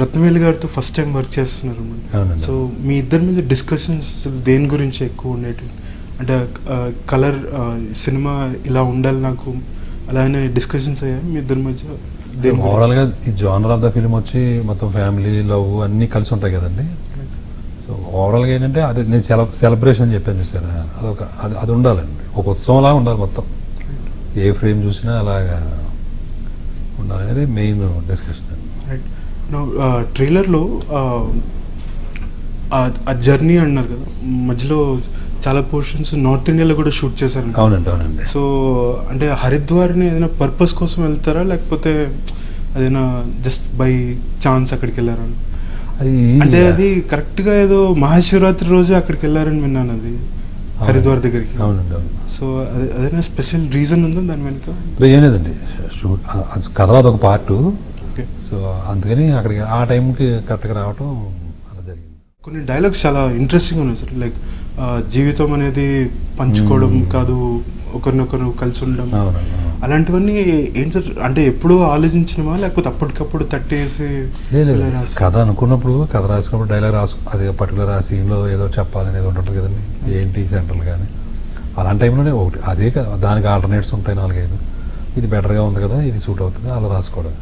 రత్నవేలు గారితో first time work చేస్తున్నారు. So మీ ఇద్దరి మీద డిస్కషన్స్ దేని గురించి ఎక్కువ ఉండేవి? అంటే కలర్ సినిమా ఇలా ఉండాలి నాకు అలానే డిస్కషన్స్ అయ్యాయి మీ ఇద్దరి మధ్య? ఓవరాల్గా ఈ జానర్ ఆఫ్ ద ఫిలిం వచ్చి మొత్తం ఫ్యామిలీ లవ్ అన్నీ కలిసి ఉంటాయి కదండి. సో ఓవరాల్గా ఏంటంటే అది నేను సెలబ్రేషన్ అని చెప్పాను చూసారా, అదొక అది ఉండాలండి, ఒక ఉత్సవంలాగా ఉండాలి మొత్తం. ఏ ఫ్రేమ్ చూసినా అలాగా ఉండాలనేది మెయిన్ డిస్కషన్ అండి. ట్రైలర్లో ఆ జర్నీ అన్నారు కదా, మధ్యలో చాలా పోర్షన్స్ నార్త్ ఇండియాలో కూడా షూట్ చేశారు. అవునండి. సో అంటే హరిద్వార్ని ఏదైనా పర్పస్ కోసం వెళ్తారా లేకపోతే అదేనా జస్ట్ బై ఛాన్స్ అక్కడికి వెళ్ళారా? అంటే అది కరెక్ట్గా ఏదో మహాశివరాత్రి రోజు అక్కడికి వెళ్ళారని విన్నాను, అది హరిద్వార్ దగ్గరికి. అవునండి. సో అదేనా స్పెషల్ రీజన్ ఉందా దాని వెనుక? ఏం లేదండి, కథలో అదొక పార్ట్. సో అందుకని అక్కడికి ఆ టైంకి కరెక్ట్గా రావటం అలా జరిగింది. కొన్ని డైలాగ్స్ చాలా ఇంట్రెస్టింగ్ ఉన్నాయి సార్. లైక్ జీవితం అనేది పంచుకోవడం కాదు, ఒకరినొకరు కలిసి ఉండడం, అలాంటివన్నీ ఏంటి సార్? అంటే ఎప్పుడూ ఆలోచించినమా లేకపోతే అప్పటికప్పుడు తట్టేసి? కథ అనుకున్నప్పుడు, కథ రాసుకున్నప్పుడు డైలాగ్ అదే పర్టికులర్ ఆ సీన్లో ఏదో చెప్పాలని ఏదో ఉంటుంది కదండి, ఏంటి సెంట్రల్ కానీ అలాంటి టైంలోనే ఒకటి అదే కదా, దానికి ఆల్టర్నేట్స్ ఉంటాయి 4-5, ఇది బెటర్గా ఉంది కదా, ఇది సూట్ అవుతుంది అలా రాసుకోవడం.